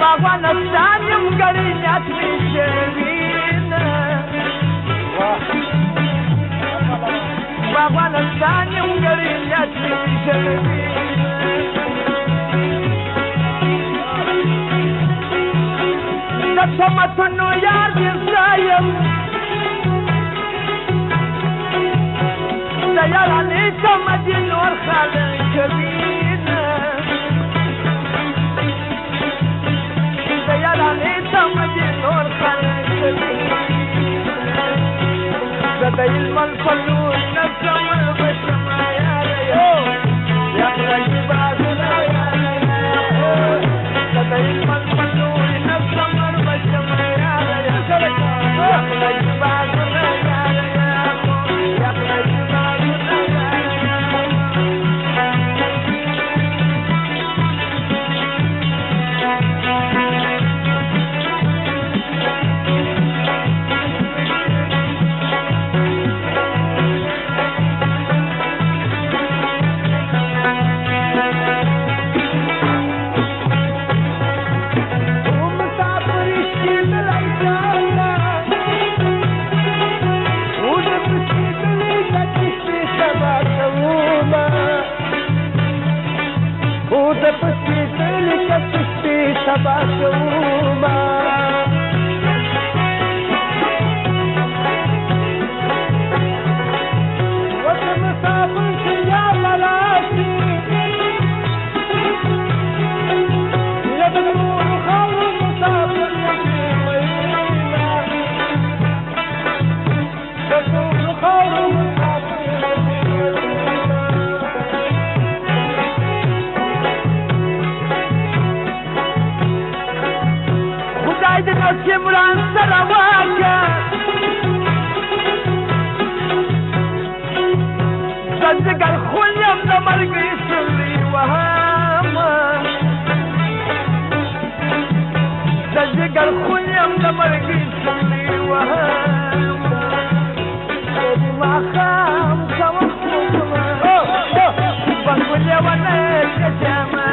افغانستان یم ګړی نیت مې شوینه افغانستان یم ګړی نیت مې شوینه د سمتونو یار دې ځایم د یارانې سمه دې نور خلک کوینه د یارانې سمه دې نور خلک کوینه زه د علم الفلور نه سمه بشمه یاره یا خدای بازونه یاره زه د علم الفلور نه سمه بشمه یاره یا خدای بازونه یاره یا خدای Cimran Sarawaka Zanzigar Khulyam da margi sirri wahama Zanzigar Khulyam da margi sirri wahama Jadi makham sama khuma Bangulya wana kajama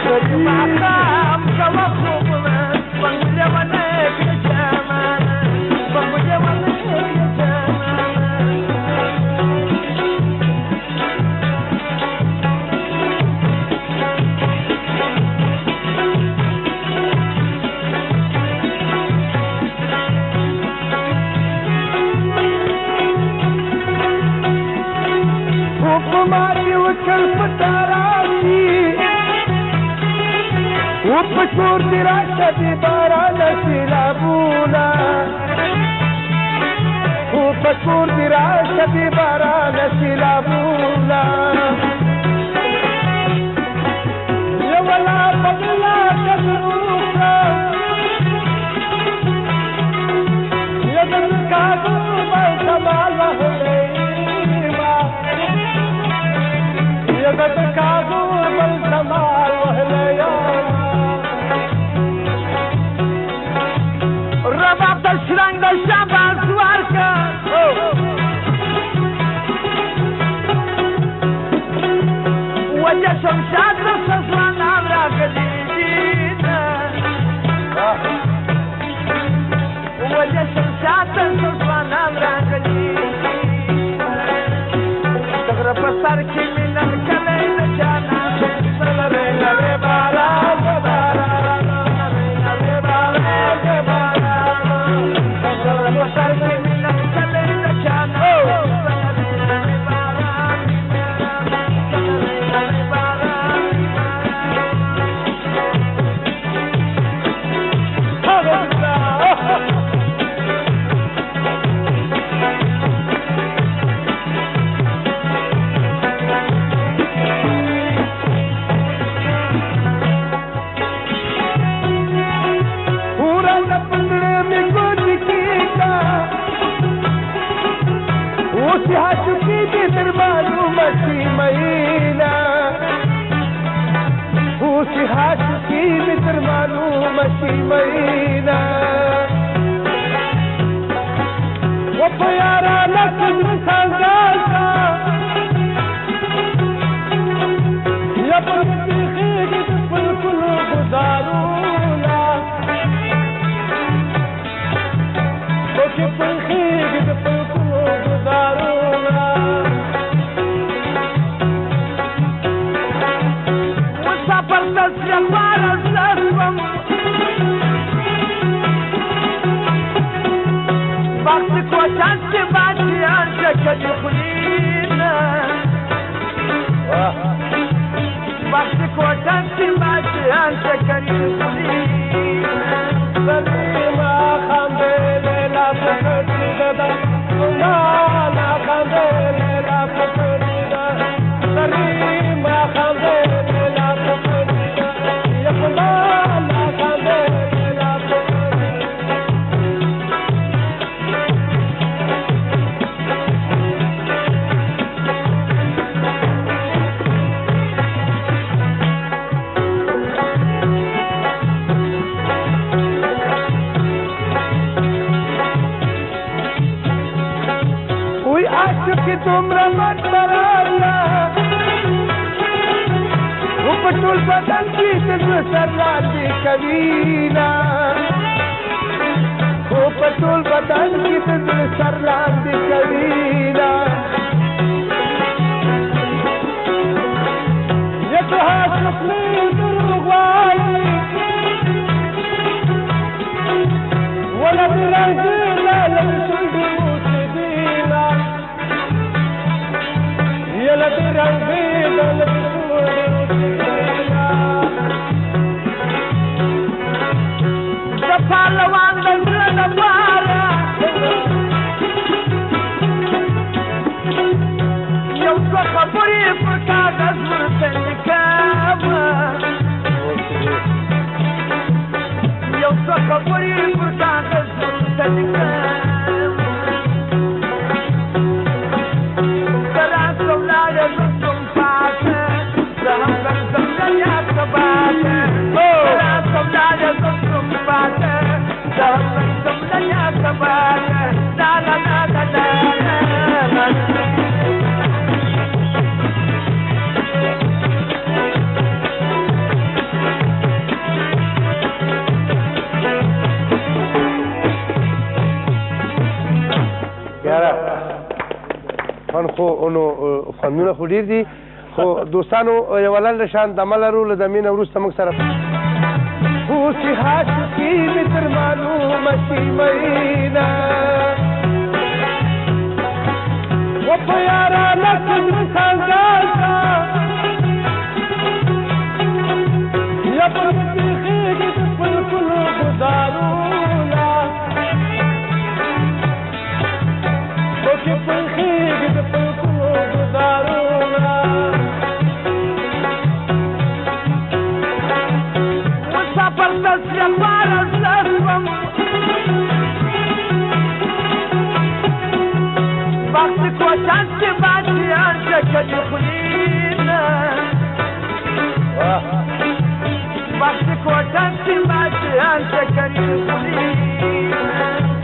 Jadi makham sama khuma Bangulya wana kajama Bangulya wana Hukumati uçal patarasi Upashur dirashati Varanasi labuna Upashur dirashati Varanasi labuna Yawala bagla kadruka Yadan kadu balsamal wahlema Yadan kadu balsamal wahlema Rabab da şirang da şabaz varka Wajah şamşad da sazlan amra kadidina Wajah şamşad da sazlan amra kadidina Dagra pasar ki minan kalay da jana Salare lare bala bala Wa pyara lakshmi sangasa پخېږي د پلکونو ګلزارونه مسافر داسې خواره زه شوم وقت کوټه چې بادیان شکلې خورینه وقت کوټه چې بادیان شکلې خورینه سلیما خاندلې لا پکړې ده ګلانه خاندلې لا پکړې ده سلیما خاندلې لا پکړې ده یا ګلانه خاندلې لا پکړې कि तुमरा मत बराला वो पटोल बदन की सरलाती कबीना वो पटोल बदन की सरलाती कबीना ये तो हाथ अपने दुर्गवाई वो लब रंगीला लब सुंदर لدي رنگي د پهلوان د زړه لپاره یو څه خبرې پر کاغذ ورته لیکم یو څه خبرې پر کاغذ ورته لیکم خوندونه خو ډېر دي خو دوستانو یوه لنډه شان دمه لرو له دمې نه وروسته موږ سره اوسې عاشقي مې تر معلومه شي مینه و په یارانه کې زړه سنګاسه یا په پېښېږي د پلکونو ګلزارونه و چې پېښېږي د پلکونو ګلزارونه مسافر داسې خواره زه شوم وقت کوټه چې بادیان شکلې خورینه وقت کوټه چې بادیان شکلې خورینه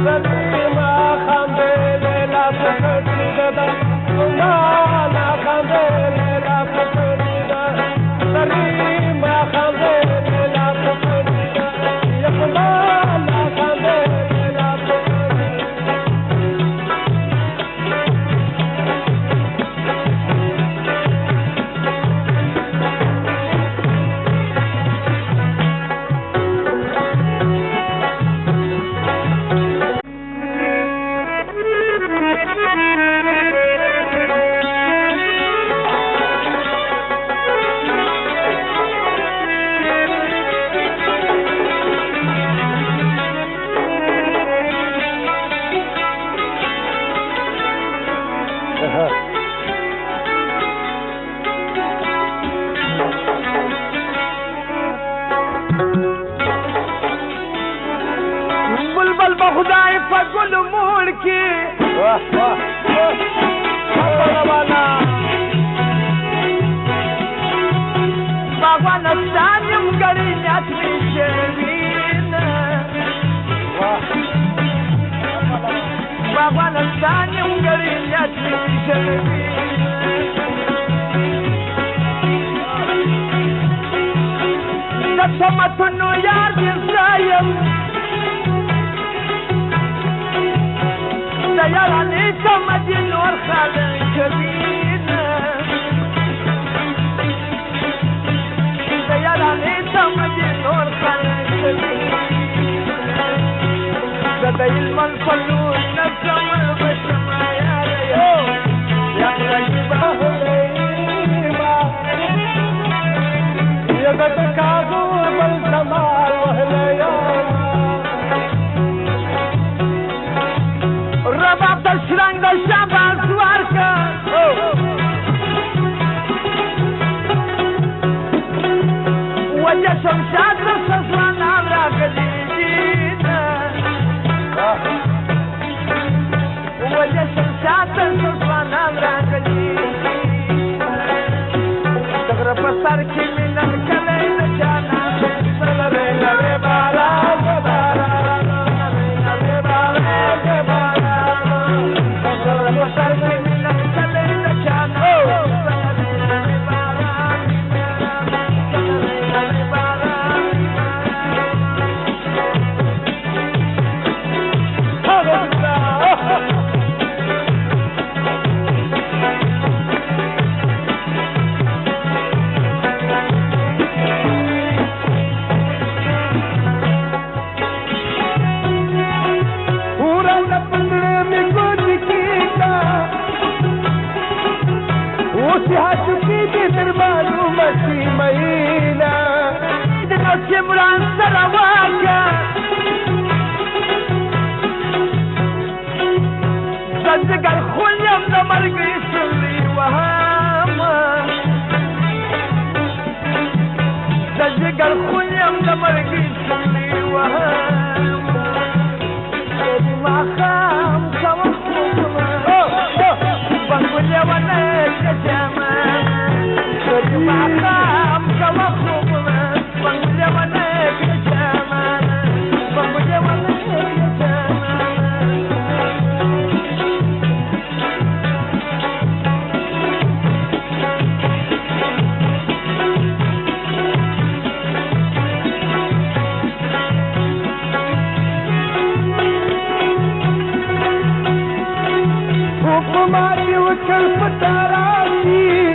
سلیما خاندلې لا پکړې ده ګلانه خاندلې لا پکړې ده سلیما خاندلې لا پکړې ده یا ګلانه خاندلې لا پکړې بلبل بخدای په ګل موړ کې باغوانستان یم ګړی نیت مې شوینه باغوانستان یم ګړی نیت مې شوینه د سمتونو یار دې زه یم شاته ځوانان راغلي د غره په سر کې مې نن کلی د جانان لرې لرې باران د باران لرې لرې باران د باران د غره په سر کې مې نن کلی د جانان لرې لرې باران لرې لرې باران عمران سره واکه زنځګر خون یم د مرګي سلې وهمه زنځګر خون یم د مرګي سلې وهمه دې ماښام کوه خوبونه بنګولې ونه کجامه دې ماښام کوه خوبونه بنگلے والے کے جامان بنگلے والے کے جامان حکماتی وچل پتارانی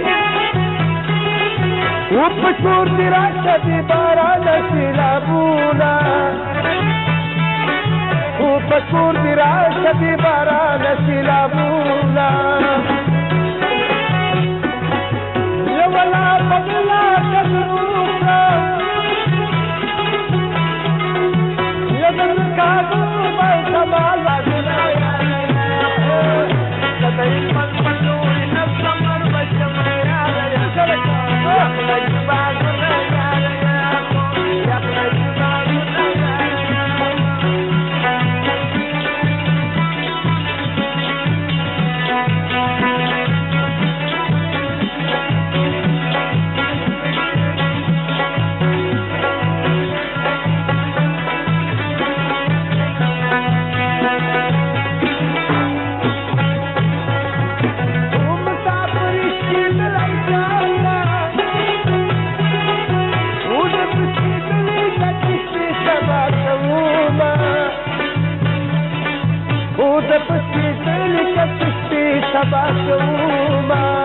وپشور دی راشه دی باران سیلابونا وپشور دی راشه دی باران سیلابونا یولا بغلا کدروکا یدن کادو بل سمالا دنایا کدئی من منوی نفسمر بشمیا ریا Sabah